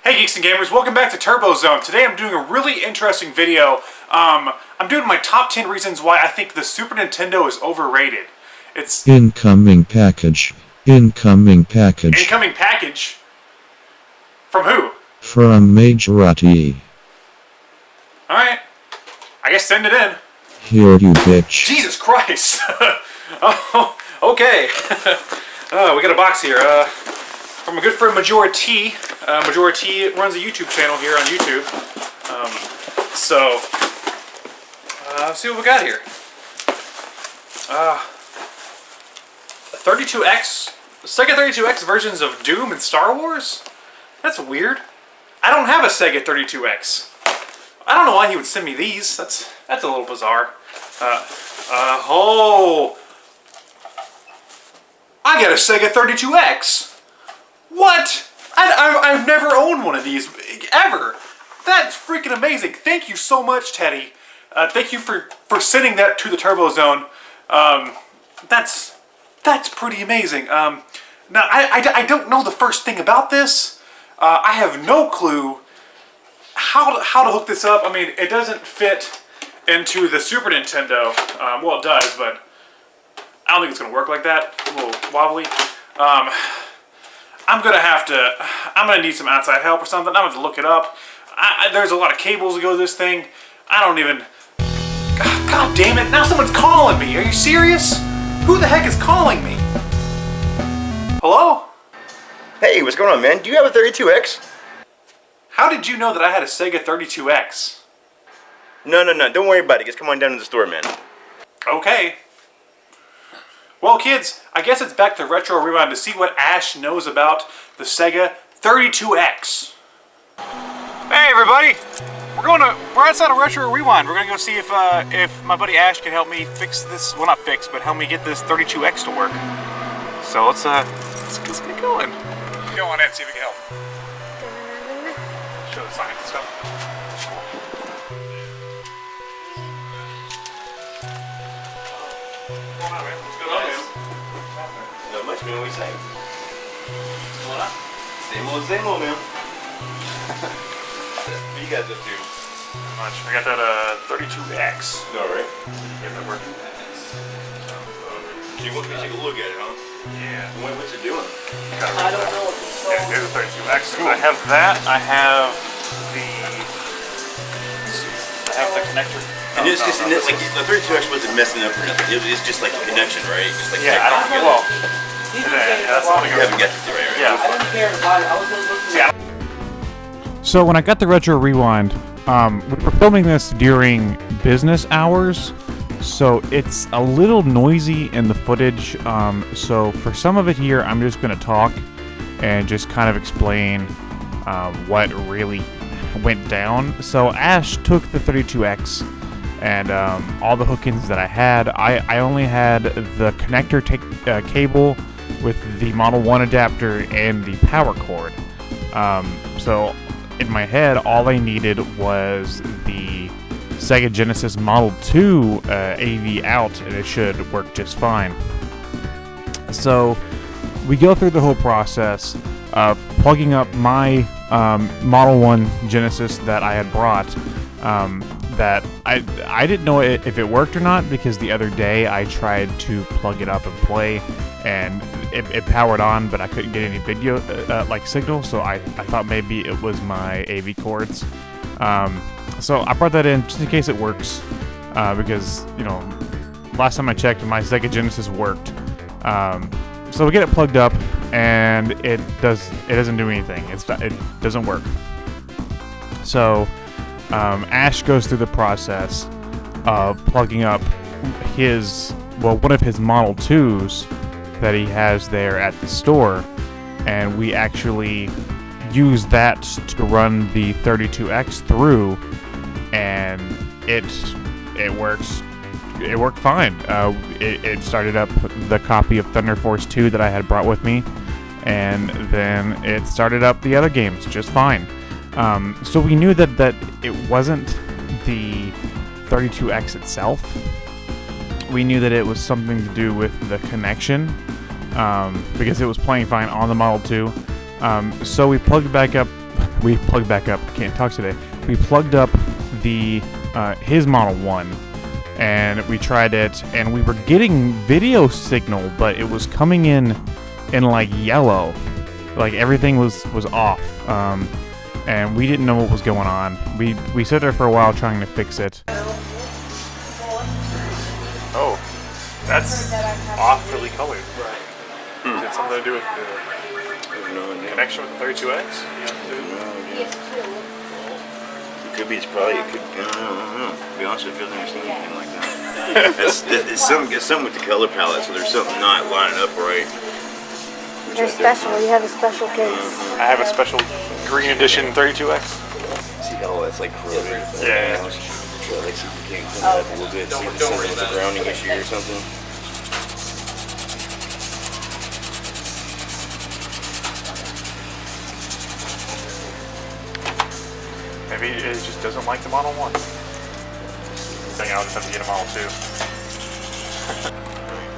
Hey Geeks and Gamers, welcome back to Turbo Zone. Today I'm doing a really interesting video. I'm doing my top 10 reasons why I think the Super Nintendo is overrated. It's incoming package. Incoming package. Incoming package? From who? From Majorati. Alright. I guess send it in. Here you bitch. Jesus Christ! Oh, okay. We got a box here. From a good friend Majorati. Majorati runs a YouTube channel here on YouTube. Let's see what we got here. 32X, Sega 32X versions of Doom and Star Wars? That's weird. I don't have a Sega 32X. I don't know why he would send me these. That's a little bizarre. Oh, I got a Sega 32X. What? I've never owned one of these, ever. That's freaking amazing. Thank you so much, Teddy. Thank you for sending that to the Turbo Zone. That's pretty amazing. Now, I don't know the first thing about this. I have no clue how to hook this up. I mean, it doesn't fit into the Super Nintendo. Well, it does, but I don't think it's going to work like that. It's a little wobbly. I'm gonna need some outside help or something. I'm gonna have to look it up. There's a lot of cables that go to this thing. I don't even... God damn it, now someone's calling me. Are you serious? Who the heck is calling me? Hello? Hey, what's going on, man? Do you have a 32X? How did you know that I had a Sega 32X? No. Don't worry about it. Just come on down to the store, man. Okay. Well, kids, I guess it's back to Retro Rewind to see what Ash knows about the Sega 32X. Hey, everybody! We're outside of Retro Rewind. We're gonna go see if my buddy Ash can help me fix this. Well, not fix, but help me get this 32X to work. So let's get going. Go on in, see if we can help. Show the sign and stuff. Not much, man. What you say? What's going on? Same old, man. What you guys up to? Not much. I got that 32X. No, right? Get that working. You want me to take a look at it, huh? Yeah. What's it doing? I don't know what it's called. Yeah, there's a 32X. Cool. I have that. I have the connector. And it's just like the 32X wasn't messing up or nothing. It's just like a connection, right? Just like yeah, I don't know. Well, that's what you haven't got to do right? Yeah. I didn't care about it. I was gonna look. So when I got the Retro Rewind, we were filming this during business hours, so it's a little noisy in the footage. So for some of it here, I'm just going to talk and just kind of explain what really went down. So Ash took the 32X and all the hook-ins that I had. I only had the connector cable with the Model 1 adapter and the power cord. So in my head, all I needed was the Sega Genesis Model 2 AV out, and it should work just fine. So we go through the whole process of plugging up my Model 1 Genesis that I had brought. That I didn't know if it worked or not, because the other day I tried to plug it up and play, and it powered on, but I couldn't get any video signal, so I thought maybe it was my AV cords. So I brought that in just in case it works, because last time I checked, my Sega Genesis worked. So we get it plugged up, and it doesn't do anything. It doesn't work. So Ash goes through the process of plugging up one of his Model 2s that he has there at the store, and we actually use that to run the 32X through, and it works. It worked fine. It started up the copy of Thunder Force 2 that I had brought with me, and then it started up the other games just fine. So we knew that it wasn't the 32X itself. We knew that it was something to do with the connection, because it was playing fine on the Model 2. So we plugged it back up we plugged back up. Can't talk today. We plugged up the his Model 1, and we tried it, and we were getting video signal, but it was coming in like yellow, like everything was off, and we didn't know what was going on. We sat there for a while trying to fix it. Oh, that's awfully colored. Is it something to do with the connection with the 32X? It could be. It's probably. It could. I don't know. To be honest with you, I don't understand anything like that. it's something with the color palette. So there's something not lining up right. They're special. You have a special case. I have a special green edition 32X. See how that's like corroded. Yeah. Try like see if we can't clean it up a little bit. See if it's a grounding issue or something. Maybe it just doesn't like the Model 1. I think I'll just have to get a Model 2.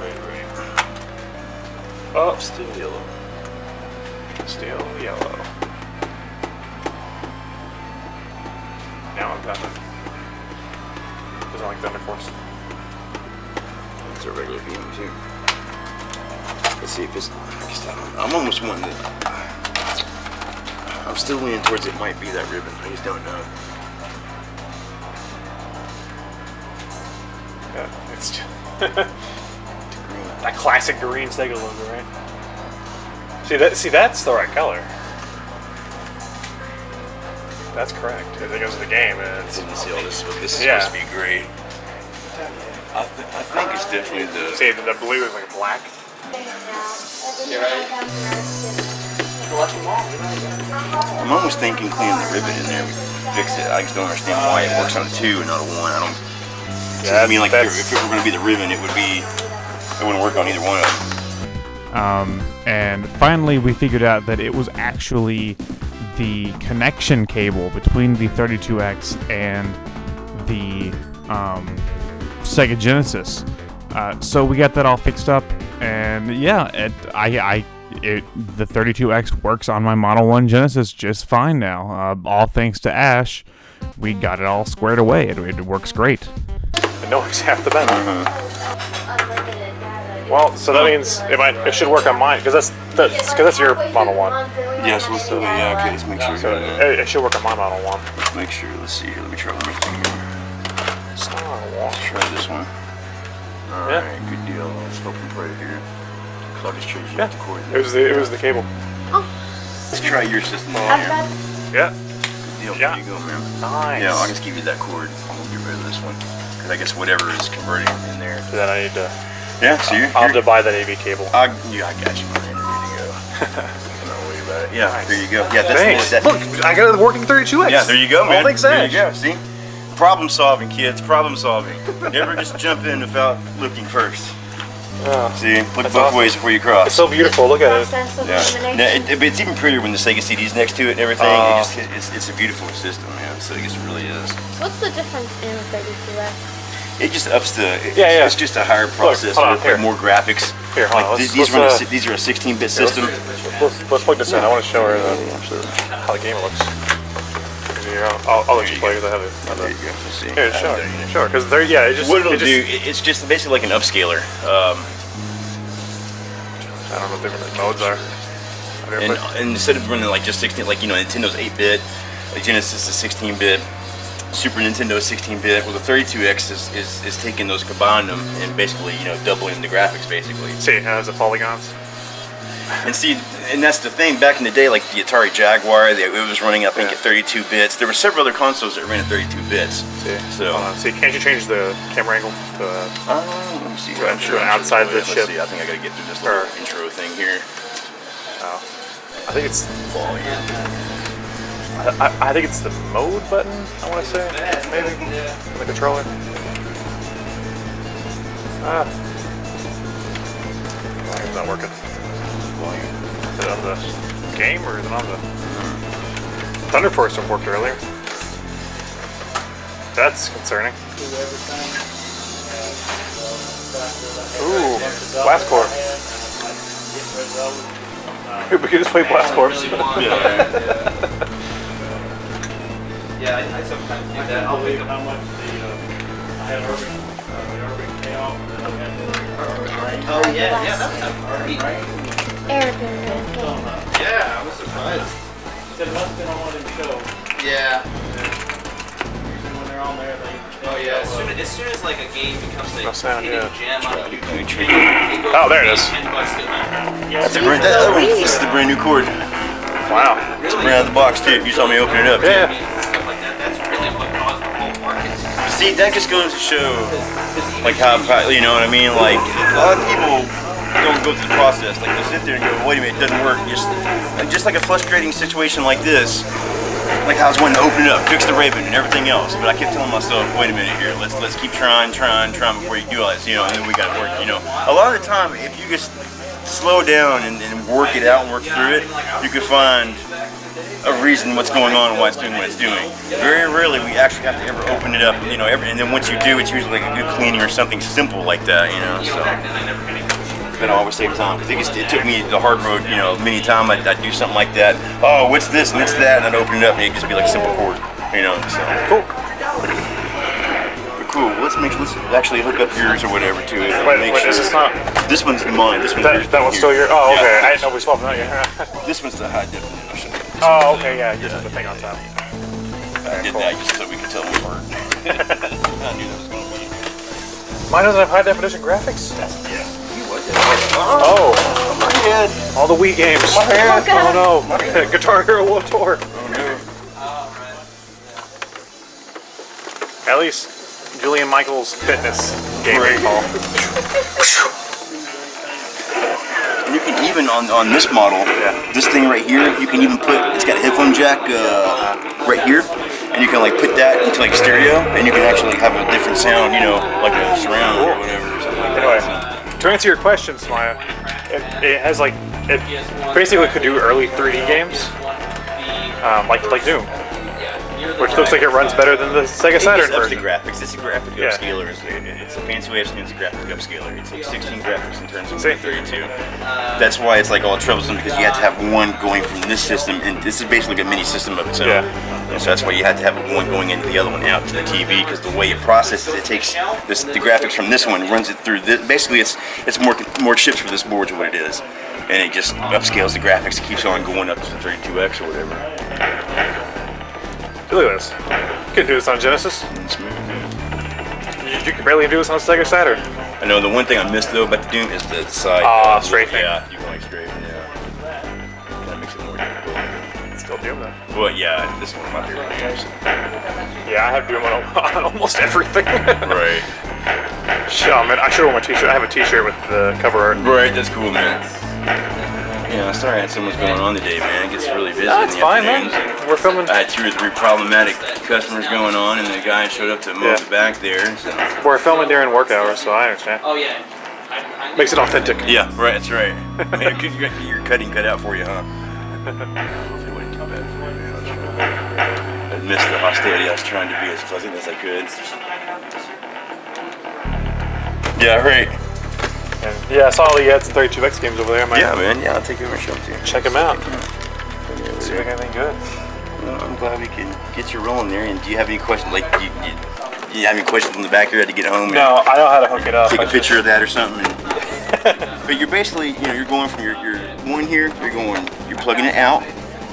Right. Oh, Still yellow. still yellow. Now I'm thunder. Doesn't like Thunder Force. It's a regular beam too. Let's see if it's. I'm almost wanting to. I'm still leaning towards it might be that ribbon. I just don't know. Yeah, it's just that classic green Sega logo, right? See that's the right color. That's correct. It goes to the game, and it's, You see all this? This is Yeah. supposed to be gray. I think it's definitely the. see the blue is like black. I'm almost thinking cleaning the ribbon in there would fix it. I just don't understand why it works on a 2 and not a 1. I don't. Yeah, I mean, like that's- if it were going to be the ribbon, it wouldn't work on either one of them. And finally, we figured out that it was actually the connection cable between the 32X and the Sega Genesis. So we got that all fixed up, and yeah, the 32X works on my Model 1 Genesis just fine now. All thanks to Ash, we got it all squared away. It works great. It knows half the battle. Well, so that means it should work on mine because that's your Model 1. Yeah, so let's do it. Yeah, okay, let's make sure. So it should work on my Model 1. Let's make sure. Let's see here. Let me try one more thing here. Let's try this one. Alright, good deal. Let's open right here. So I'll just change the cord. It was the cable. Let's try your system here. Yeah. Good deal. Yeah. There you go, man. Nice. Yeah, I'll just give you that cord. We'll get rid of this one. Because I guess whatever is converting in there. So then I need to. Yeah, so you're. I'll have to buy that AV cable. I got you, man. You're ready to go. Don't worry about it. Yeah, Nice. there you go. Yeah, that's Thanks. that's Look, I got a working 32X. Yeah, there you go, man. All thanks, there Ash. you go. See, problem solving, kids. Problem solving. Never just jump in without looking first. See, look both awesome. ways before you cross. It's so beautiful. Look at it. Process of Yeah, elimination. but it's even prettier when the Sega CD's next to it and everything. It's a beautiful system, man. So I guess it really is. What's the difference in the 32X? It just ups the. Yeah. It's just a higher processor hold on, here. with more graphics. Here, hold on, Like, let's- these let's, these are a 16-bit system. Let's plug this in. I want to show her how the game looks. Here, I'll let you play because I have it. There you go. Let's see. Here, show her. Show her because they're it just. What it'll it just, do, it's just basically like an upscaler. I don't know what different modes are. And instead of running like just 16, like Nintendo's 8-bit, the Genesis is 16-bit, Super Nintendo is 16-bit. Well, the 32X is taking those, combining them, and basically doubling the graphics basically. See, it has the polygons. And see, and that's the thing. Back in the day, like the Atari Jaguar, it was running I think at 32 bits. There were several other consoles that ran at 32 bits. See, So. see, can't you change the camera angle to? Let me see. I'm sure outside the Let's chip. see. I think I gotta get through this little intro thing here. Oh, I think it's. Volume. I think it's the mode button. I want to say maybe the controller. It's not working. Is it on the game or is it on the Thunder Force that worked earlier? That's concerning. Ooh, Blast Corps. We could just play Blast Corps. Yeah, I sometimes do that. I'll wake up. how much I had Irving pay off, and then I had Oh yeah, yeah, that's a party. Arabian game. Yeah, I was surprised. said once they don't want him to show. Yeah. Usually when they're on there, they Oh yeah. As soon as like a game becomes a sound, hidden yeah. gem on YouTube, Oh, there it is. $10 to That's this is the brand new cord. Wow. It's brand out of the box too. You saw me open it up. Too. Yeah. stuff like that. That's really what caused the whole market. See, that just goes to show, like how, you know what I mean? Like a lot of people don't go through the process. Like they sit there and go, wait a minute, it doesn't work. Just like a frustrating situation like this. Like I was wanting to open it up, fix the ribbon and everything else, but I kept telling myself, wait a minute here, let's keep trying before you do all this, you know, and then we got to work, you know. A lot of the time, if you just slow down and work it out and work through it, you can find a reason what's going on and why it's doing what it's doing. Very rarely we actually have to ever open it up, you know, and then once you do, it's usually like a good cleaning or something simple like that, you know, so. But I always save time because it took me the hard road, you know, many times I'd do something like that. Oh, what's this and what's that? And I'd open it up and it'd just be like a simple cord, you know. So cool. But cool. Let's actually hook up yours or whatever to it. Wait, is this not? This one's mine. This one's yours. That one's still your. Oh, okay. Yeah. I didn't know we swapped that yet. This one's the high definition. Oh, okay. Yeah, yours is the thing on top. I did that just so we could tell them apart. I knew that was going to be. Mine doesn't have high definition graphics. Yeah. Oh, My head. all the Wii games. My head. Oh no, Guitar Hero World Tour. Oh no. At least Julian Michaels fitness gaming hall. And you can even on this model, this thing right here, you can even put. It's got a headphone jack right here, and you can like put that into like stereo, and you can actually have a different sound, you know, like a surround or whatever. Or something like Anyway, that. to answer your question, Smaya, it has like it basically could do early 3D games, like Doom, which looks like it runs better than the Sega Saturn It's up to version. graphics. It's a graphic Yeah. upscaler. It's a fancy way of saying it's a graphic upscaler. It's like 16 graphics in terms of See? 32. That's why it's like all troublesome because you have to have one going from this system, and this is basically a mini system of its own. Yeah. And so that's why you have to have one going into the other one out to the TV because the way it processes it takes the graphics from this one, runs it through this. Basically, it's more chips for this board is what it is, and it just upscales the graphics. It keeps on going up to the 32X or whatever. Look at this. You can do this on Genesis. It's smooth, yeah. You can barely do this on Sega Saturn. I know the one thing I missed though about the Doom is the side. Strafing. Yeah, you can like strafe. Yeah. That makes it more difficult. It's still Doom though. Well, yeah, this is one of my favorite games. Yeah, I have Doom on almost everything. Right. Oh man, I should have worn my T-shirt. I have a T-shirt with the cover art. Right, that's cool, man. Yeah, sorry I had so much going on today, man. It gets really busy. That's in the fine, man. afternoons. We're filming. I had 2 or 3 problematic customers going on, and the guy showed up to mow Yeah. the back there. So. We're filming during work hours, so I understand. Oh yeah. Makes it authentic. Yeah, right, that's right. Man, you got your cutting cut out for you, huh? Hopefully it wasn't too bad for you, man. I missed the hostility. I was trying to be as pleasant as I could. Yeah, right. And yeah, I saw you had some 32X games over there. Yeah, man. Yeah, I'll take over and show them to you. Check them out. See if I got anything good. Well, I'm glad we can get you rolling there. And do you have any questions? Like, you have any questions from the back here? Had to get home? No, I know how to hook it up. Take a picture of that or something. But you're basically, you know, you're going from your one here. You're plugging it out,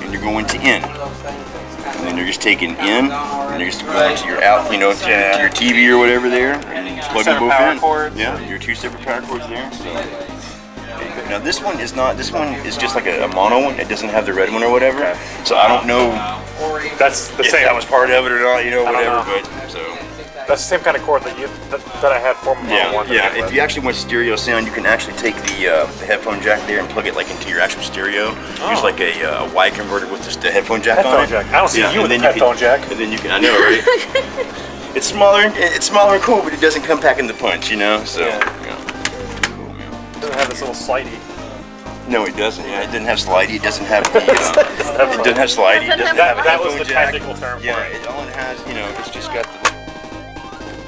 and you're going to in. And then you're just taking in, and you're just going to your out, you know, to your TV or whatever there, and you plug them both power in. cords. Yeah, your 2 separate power cords there. So. Now this one is not. This one is just like a mono one. It doesn't have the red one or whatever. So I don't know That's the if same. that was part of it or not. You know, don't whatever. know. But so. That's the same kind of cord that I had for my Yeah, one. yeah. If you actually want stereo sound, you can actually take the headphone jack there and plug it like into your actual stereo. Use like a Y converter with just the headphone jack on it. Headphone jack. I don't see you with and a then you headphone jack. And then you can. I know, right? It's smaller and cool, but it doesn't come packing the punch, you know. So. Yeah. Yeah. Cool, man. It doesn't have this little slidey. No, it doesn't. Yeah, it doesn't have slidey. It doesn't have the. It doesn't have slidey. It doesn't have That was headphone the jack. technical term Yeah, for it. all it has, you know, it's just got the little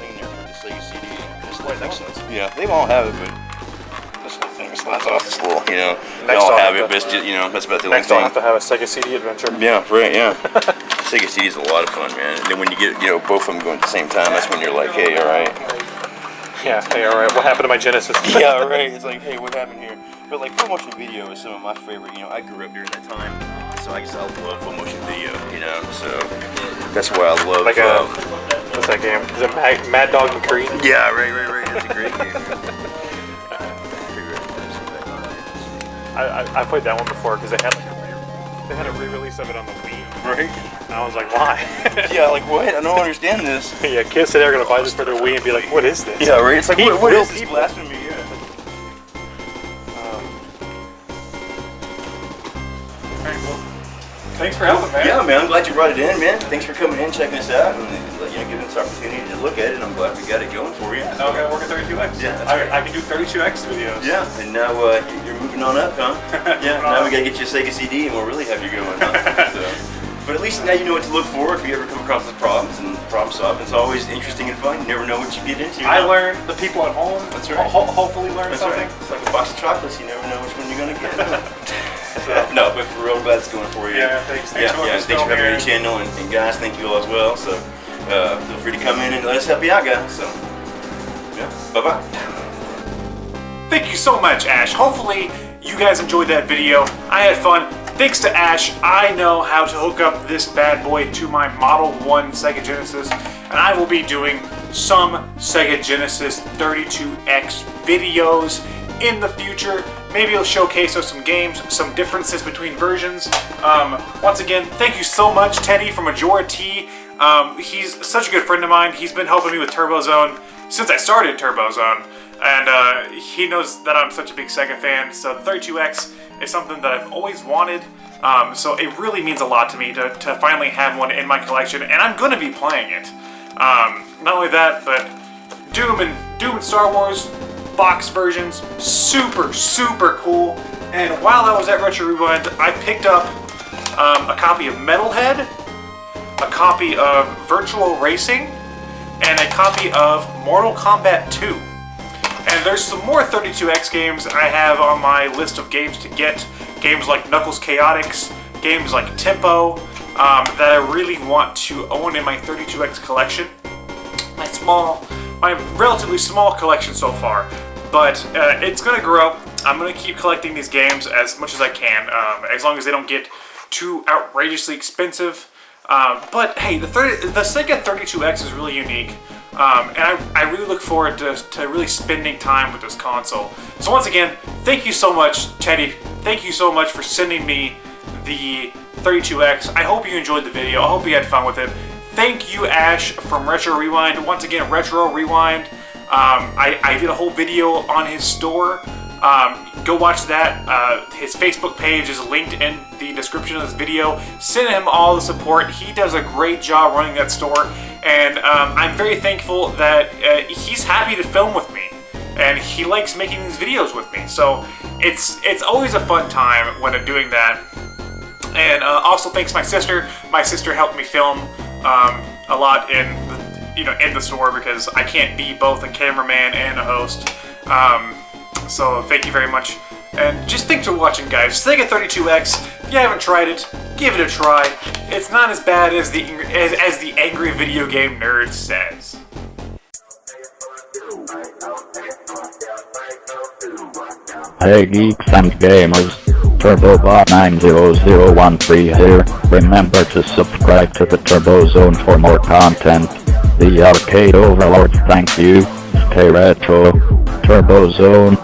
thing there for the Sega CD. This little thing. Yeah, they all have it, but this little thing is slides off this little, you know. They Next all I'll have have it, but it's just, you know, that's about the only Next, I'll thing. have to have a Sega CD adventure. Yeah, right, yeah. Sega CD is a lot of fun, man. And then when you get, you know, both of them going at the same time, that's when you're like, hey, all right. Yeah, hey, alright, what happened to my Genesis? Yeah, right. It's like, hey, what happened here? But like full motion video is some of my favorite. You know, I grew up during that time, so I guess I love full motion video. You know, so that's why I love. Like what's that game? Is it Mad Dog McCree? Yeah, right. That's a great game. I played that one before because they had a re-release of it on the Wii. Right. And I was like, why? Yeah, like what? I don't understand this. Yeah, kids today are gonna buy this for their Wii and be like, what is this? Yeah, right. It's like what real is this people. blasphemy? Yeah. Thanks for helping, man. Yeah, man. I'm glad you brought it in, man. Thanks for coming in, checking us out, and you know, giving us the opportunity to look at it. I'm glad we got it going for you. Now I gotta work at 32X. Yeah, that's right. I can do 32X videos. Yeah, and now you're moving on up, huh? Yeah, now we gotta get you a Sega CD and we'll really have you going, huh? So, but at least now you know what to look for if you ever come across those problems and problem solving. It's always interesting and fun. You never know what you get into. I learned, the people at home That's right. hopefully learn That's something. right. It's like a box of chocolates. You never know which one you're gonna get. No, but for real, I'm glad it's going for you. Yeah, thanks for Thanks for having me on here. your channel, and guys, thank you all as well. So feel free to come in and let us help you out, guys. So yeah, bye bye. Thank you so much, Ash. Hopefully you guys enjoyed that video. I had fun. Thanks to Ash, I know how to hook up this bad boy to my Model 1 Sega Genesis, and I will be doing some Sega Genesis 32X videos in the future. Maybe I'll showcase some games, some differences between versions. Once again, thank you so much, Teddy from Majora T. He's such a good friend of mine. He's been helping me with TurboZone since I started TurboZone. And he knows that I'm such a big Sega fan, so the 32X is something that I've always wanted. So it really means a lot to me to finally have one in my collection, and I'm going to be playing it. Not only that, but Doom and Star Wars box versions, super cool. And while I was at Retro Rewind, I picked up a copy of Metalhead, a copy of Virtual Racing, and a copy of Mortal Kombat 2. And there's some more 32X games I have on my list of games to get. Games like Knuckles Chaotix, games like Tempo, that I really want to own in my 32X collection. My relatively small collection so far, but it's gonna grow. I'm gonna keep collecting these games as much as I can, as long as they don't get too outrageously expensive. But hey, the Sega 32X is really unique. And I really look forward to really spending time with this console. So once again, thank you so much, Teddy. Thank you so much for sending me the 32X. I hope you enjoyed the video. I hope you had fun with it. Thank you, Ash from Retro Rewind. Once again, Retro Rewind. I did a whole video on his store. Go watch that. His Facebook page is linked in the description of this video. Send him all the support. He does a great job running that store, and I'm very thankful that he's happy to film with me, and he likes making these videos with me. So it's always a fun time when I'm doing that. And also thanks to my sister. My sister helped me film a lot in the store because I can't be both a cameraman and a host. So thank you very much, and just thanks for watching, guys. Sega 32X, if you haven't tried it, give it a try. It's not as bad as the angry video game nerd says. Hey geeks and gamers, TurboBot90013 here. Remember to subscribe to the TurboZone for more content. The Arcade Overlord, thank you. Stay retro. TurboZone.